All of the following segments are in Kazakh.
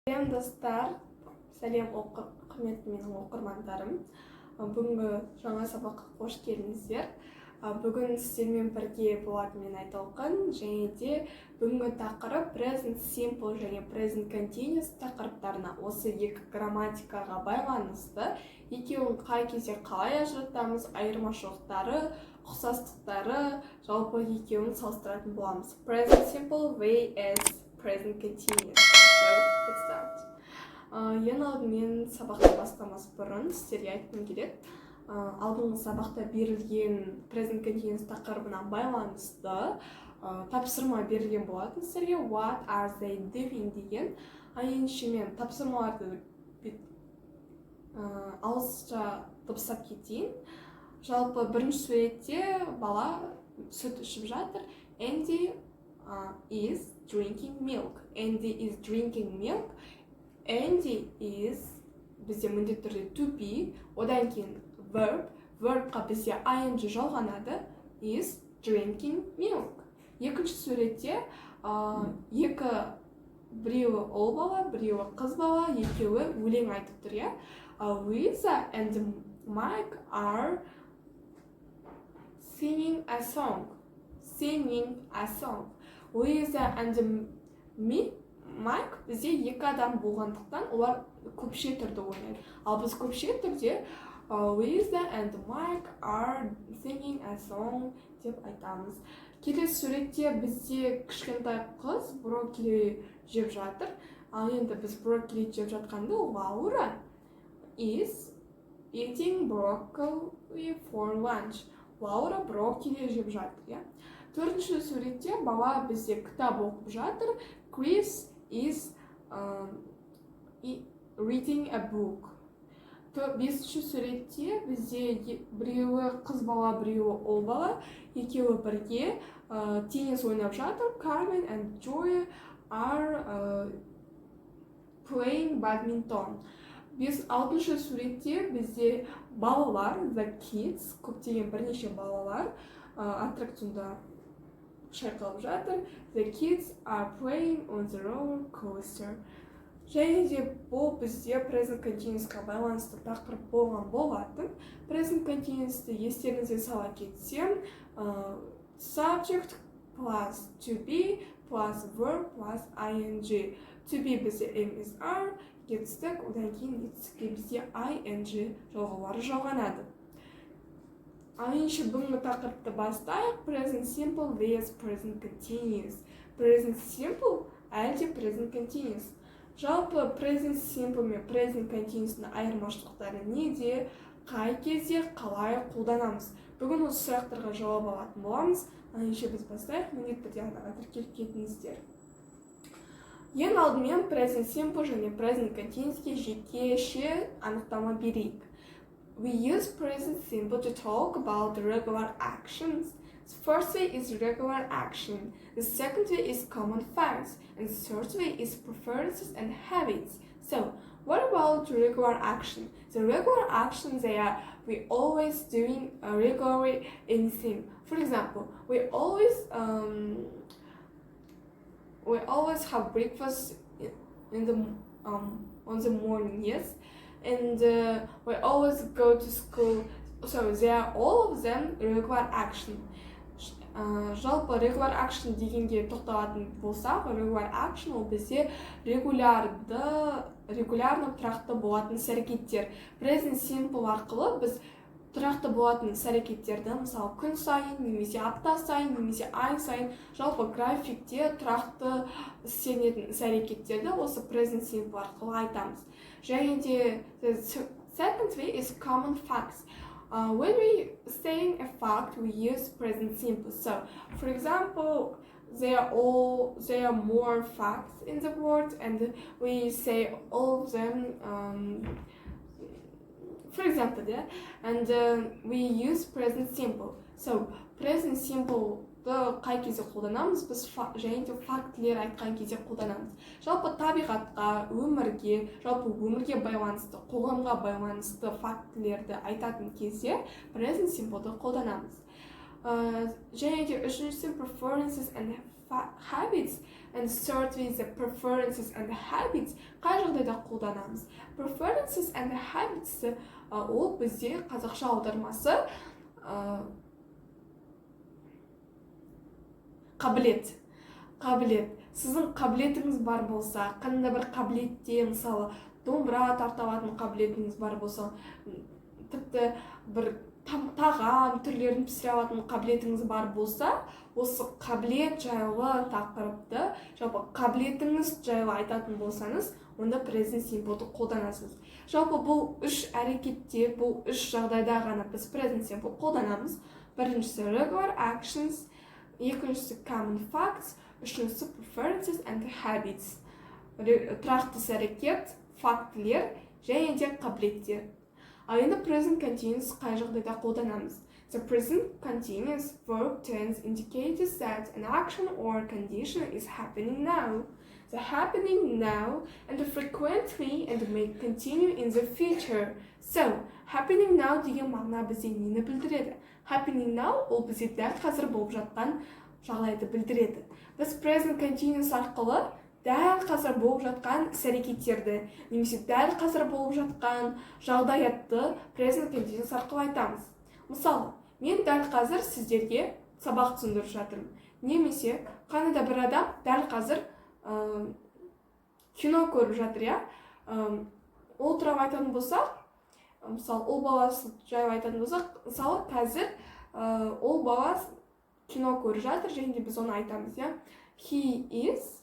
Сәлем достар, сәлем құрметті менің оқырмандарым. Бүгінгі жаңа сабаққа қош келдіңіздер. Бүгін сіздермен бірге болатын мен айталған, және де бүгінгі тақырып present simple және present continuous тақырыптарына осы екі грамматикаға байланысты екеуін қай кезде қалай ажыратамыз, айырмашылықтары, ұқсастықтары, жалпы екеуін салыстыратын боламыз. Present simple vs present continuous. Let's start. Ең алдымен сабақты бастамас бұрын сіздерге айтқым келеді. Алдыңғы сабақта берілген present continuous тақырыбына байланысты тапсырма берілген болатын сіздерге what are they doing деген. Енді мен тапсырмаларды ауызша дыбыстап кетейін. Жалпы бірінші суретте бала сүт ішіп жатыр. Andy is drinking milk. Andy is drinking milk. Andy is бізде міндетті түрде to be, одан кейін verbқа бізде ing жалғанады, is drinking milk. Екінші суретте біреуі ұл бала, біреуі қыз бала, екеуі өлең айтып тұр, иә? Lisa and Mike are singing a song. Lisa and Mike бізде екі адам болғандықтан олар көпше түрде ойнайды. Ал біз көпше түрде Lisa and Mike are singing a song деп айтамыз. Келесі суретте бізде кішкентай қыз брокколи жеп жатыр. Ал енді біз брокколи жеп жатқанда Laura is eating broccoli for lunch. Laura брокколи жеп жатыр. Төртінші суретте бала бізде кітап оқып жатыр. Chris is reading a book. Бесінші суретте бізде біреуі қыз бала, біреуі ұл бала, екеуі бірге теннис ойнап жатыр. Carmen and Joy are playing badminton. Алтыншы суретте бізде балалар, the kids, көптеген бірнеше балалар аттракционда шайқалып жатыр. The kids are playing on the roller coaster. Және де бұл бізде present continuousқа байланысты тақырып болған болатын. Present continuousты естеріңізге сала кетсем, subject plus to be plus verb plus ing. To be бізде am is are, кетістік, одан кейін етістікке бізде ing жалғаулары жалғанады. Айыншы бүгінгі тақырыпты бастайық. Present simple vs present continuous. Present simple әлде present continuous. Жалпы present simple мен present continuous'ның айырмашылықтары неде, қай кезде, қалай қолданамыз? Бүгін осы сұрақтарға жауап алатын боламыз. Айыншы біз бастайық, міндетті түрде анаға тіркеліп кетіңіздер. Ең алдымен present simple және present continuous'ке жекеше анықтама берейік. We use present simple to talk about the regular actions. The first way is regular action. The second way is common facts. And the third way is preferences and habits. So, what about the regular action? The regular actions we always doing regularly anything. For example, we always have breakfast on the morning, yes. And we always go to school, so they are all of them regular action. Жалпы regular action дегенге тоқталатын болсақ, regular action ол бізде регулярны тұрақты болатын іс-әрекеттер. Present simple арқылы біз тұрақты болатын іс-әрекеттерді, мысалы күн сайын, немесе апта сайын, немесе ай сайын, жалпы графикте тұрақты істелінетін іс-әрекеттерді осы present simple арқылы айтамыз. Және де the second way is common facts. When we saying a fact, we use present simple. So, for example, there are more facts in the world, and we say all of them. For example, and we use present simple. So, present simple қай кезде қолданамыз, біз және де фактілер айтқан кезде қолданамыз. Жалпы табиғатқа, жалпы өмірге байланысты, қоғамға байланысты фактілерді айтатын кезде present simple'ды қолданамыз. Және де үшіншісі preferences and habits and start with the preferences and habits. Қай жағдайда қолданамыз? Preferences and habits ол бізде қазақша аудармасы қабілет. Сіздің қабілетіңіз бар болса, қандай бір қабілетте, мысалы, домбыра тарта алатын қабілетіңіз бар болса, тіпті бір тағам түрлерін пісіре алатын қабілетіңіз бар болса, осы қабілет жайлы тақырыпты, жалпы қабілетіңіз жайлы айтатын болсаңыз, онда present simple'ды қолданасыз. Жалпы бұл үш әрекетте, бұл үш жағдайда ғана біз present simple қолданамыз. Біріншісі regular actions, екіншісі common facts, үшіншісі preferences and habits. Тұрақты әрекет, фактілер және де қабілеттер. Ал енді present continuous қай жағдайда қолданамыз? The present continuous verb tense indicates that an action or condition is happening now. The happening now and frequently and may continue in the future. So, happening now деген мағына бізде нені білдіреді? Happening now ол бізде дәл қазір болып жатқан жағдайды білдіреді. Біз present continuous арқылы дәл қазір болып жатқан іс-әрекеттерді немесе дәл қазір болып жатқан жағдаятты present continuous арқылы айтамыз. Мысалы, мен дәл қазір сіздерге сабақ түсіндіріп жатырмын. Немесе қандай бір адам дәл қазір кино көріп жатыр, я? Ол туралы айтатын болсақ, мысалы, ол баласы жайлы айтатын болсақ, мысалы, қазір ол бала кино көріп жатыр, және де біз оны айтамыз, я? He is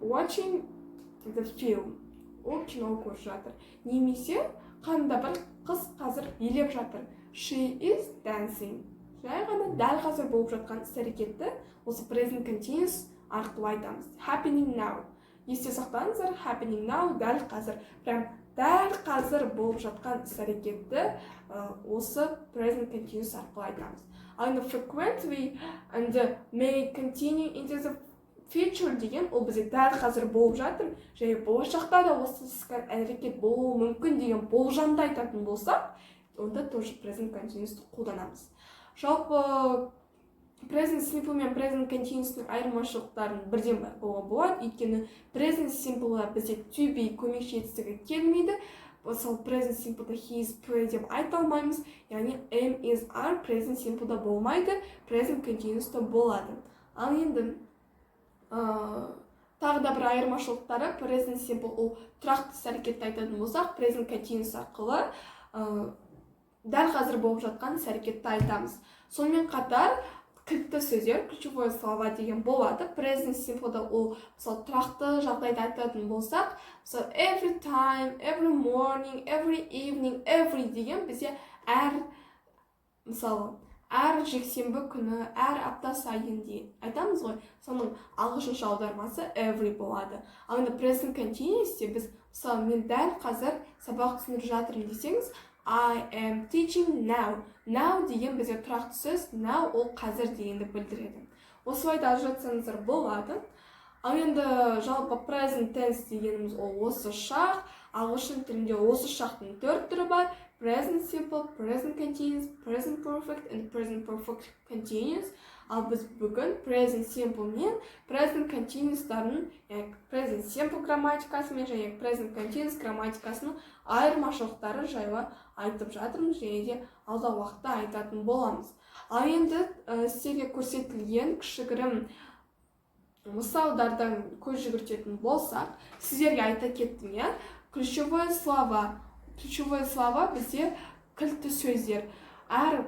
watching the film. Ол кино көріп жатыр. Немесе қандай бір қыз қазір билеп жатыр. She is dancing. Жай ғана дәл қазір болып жатқан іс-әрекетті осы present continuous арқылы айтамыз. Happening now. Есте сақтаңыздар, happening now дәл қазір. Прям дәл қазір болып жатқан іс-әрекетті осы present continuous арқылы айтамыз. Ал енді frequently and may continue into the future деген ол бізде дәл қазір болып жатыр, және болашақта да осы әрекет болуы мүмкін деген болжамды айтатын болсақ, онда тоже present continuous қолданамыз. Жалпы present simple мен present continuous айырмашылықтарын бірден байқауға болады, өйткені present simple бізде to be көмекші етістігі келмейді. Мысалы present simple he is play деп айта алмаймыз, яғни am is are present simple да болмайды, present continuous да болады. Ал енді тағы да бір айырмашылықтары, present simple ол тұрақты іс-әрекетті айтатын болсақ, present continuous арқылы дәл қазір болып жатқан іс-әрекетті айтамыз. Сонымен қатар кілтті сөздер, ключевое слова деген болады. Present simple да ол тұрақты жағдайда айтатын болсақ, every time, every morning, every evening, every деген бізде әр жексенбі күні, әр апта сайын де айтамыз ғой. Соның ағылшынша аудармасы every болады. Ал енді present continuous біз мен дәл қазір сабақ түсіндіріп жатырмын десеңіз, I am teaching now. Now деген бізде тұрақты сөз, now ол қазір дегенді білдіреді. Осылай да ажыратсаңыздар болады. Ал енді жалпы present tense дегеніміз ол осы шақ, ағылшын тілінде осы шақтың 4 түрі бар. Present simple, present continuous, present perfect and present perfect continuous. Ал біз бүгін present simple мен present continuous'тардың, present simple грамматикасы мен және present continuous грамматикасының айырмашылықтары жайлы айтып жатырмыз, және де алдағы уақытта айтатын боламыз. Ал енді сіздерге көрсетілген кішігірім мысалдардан көз жүгіртетін болсақ, сіздерге айта кеттім, ключевое слова. Ключевое слова бізде кілтті сөздер. Әр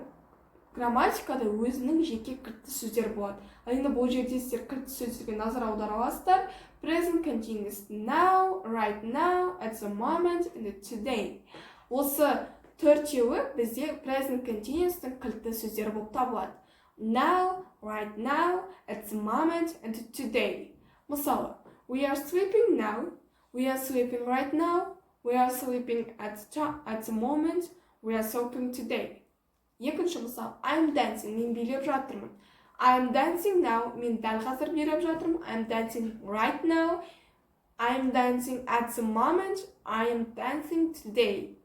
грамматикада өзінің жеке кілтті сөздер болады. Ал енді бұл жерде сіздер кілтті сөздерге назар аудара аласыздар. Present continuous now, right now, at the moment, and today. Осы төртеуі бізде present continuous-тың кілтті сөздері болып табылады. Now, right now, at the moment, and today. Мысалы, we are sleeping now, we are sleeping right now, we are sleeping at the moment, we are sleeping today. Екінші мысал, I'm dancing, мен билеп жатырмын. I'm dancing now, мен дәл қазір билеп жатырмын. I'm dancing right now, I'm dancing at the moment, I am dancing today.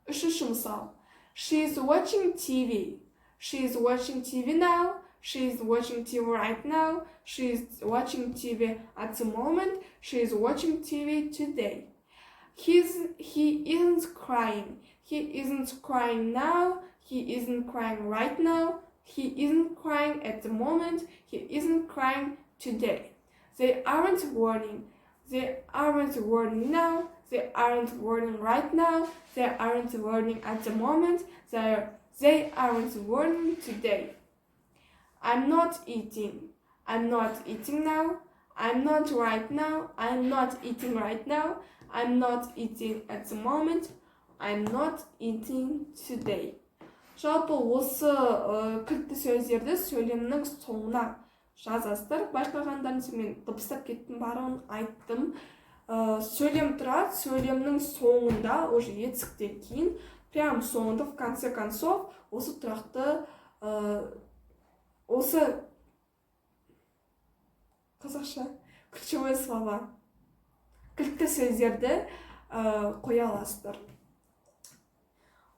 Үшінші мысал, she is watching TV. She is watching TV now, She's watching TV right now. She's watching TV at the moment. She's watching TV today. He isn't crying. He isn't crying now. He isn't crying right now. He isn't crying at the moment. He isn't crying today. They aren't warning. They aren't warning now. They aren't warning right now. They aren't warning at the moment. They aren't warning today. I'm not eating. I'm not eating now. I'm not right now. I'm not eating right now. I'm not eating at the moment. I'm not eating today. Жалпы осы кілтті сөздерді сөйлемнің соңына жазасыздар. Байқағандарыңыз, мен дыбыстап кеттім, барын айттым. Сөйлем тұрады, сөйлемнің соңында, уже етістіктен кейін, прям соңында, в конце концов, осы тұрақты, осы қазақша ключевые слова, кілтті сөздерді қоя аласыздар.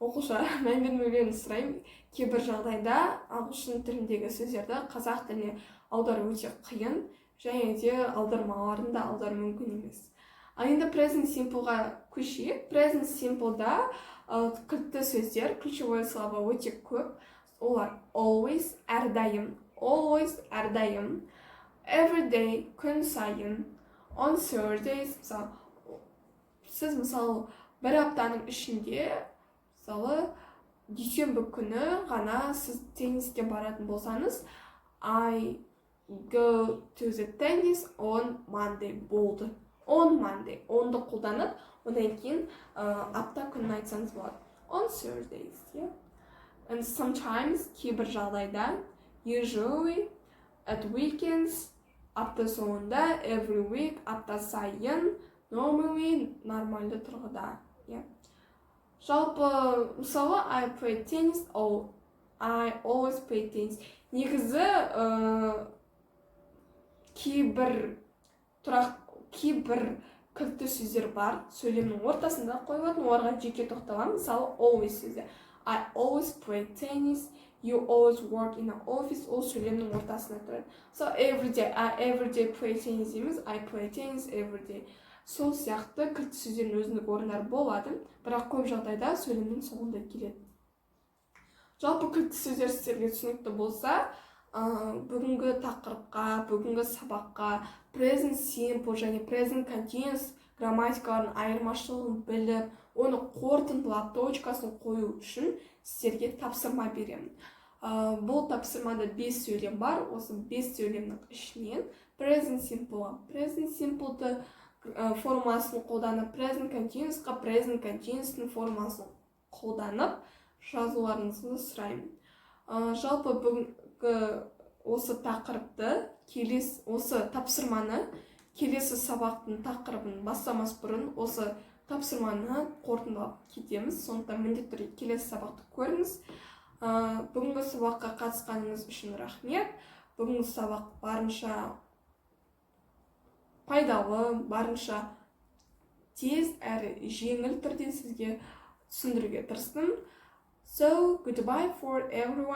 Оқушы, мән бермеулерін сұраймын. Кейбір жағдайда ағылшын тіліндегі сөздерді қазақ тіліне аудару өте қиын, және де аудармаларын да аудару мүмкін емес. Ал енді present simpleға көшейік. Present simpleда кілтті сөздер, ключевое слово өте көп. Олар always, әрдайым, always, әрдайым, every day, күн сайын, on Thursdays, сіз мысалы бір аптаның ішінде, мысалы дүйсенбі күні ғана сіз тенниске баратын болсаңыз, I go to the tennis on Monday болды. On Monday, онды қолданып, одан кейін апта күнін айтсаңыз болады. On Thursdays, yeah. And sometimes, кейбір жағдайда, usually, at weekends, апта соңында, every week, апта сайын, normally, нормальды тұрғыда, yeah. Жалпы, мысалы, I play tennis, I always play tennis. Негізі, кейбір кілтті сөздер бар, сөйлемнің ортасында қойылатын, оларға жеке тоқталамын. Мысалы, always сөзі. I always play tennis, you always work in an office, ол сөйлемнің ортасында тұрады. So, every day, I every day play tennis емес, I play tennis every day. Сол сияқты кілтті сөздердің өзіндік орындары болады, бірақ көп жағдайда сөйлемнің соңында келеді. Жалпы кілтті сөздер сіздерге түсінікті болса, бүгінгі тақырыпқа, бүгінгі сабаққа present simple және present continuous грамматикалардың айырмашылығын біліп, оны қорытындылап, точкасын қою үшін сіздерге тапсырма беремін. Бұл тапсырмада 5 сөйлем бар. Осы 5 сөйлемнің ішінен present simple'ды формасын қолданып, present continuous'тың формасын қолданып жазуларыңызды сұраймын. Жалпы бүгінгі осы тақырыпты, осы тапсырманы, келесі сабақтың тақырыбын бастамас бұрын осы тапсырманы қорытындылап кетеміз. Сондықтан міндетті түрде келесі сабақты көріңіз. Бүгінгі сабаққа қатысқаныңыз үшін рахмет. Бүгінгі сабақ барынша пайдалы, барынша тез әрі жеңіл түрде сізге түсіндіруге тырыстым. So, goodbye for everyone.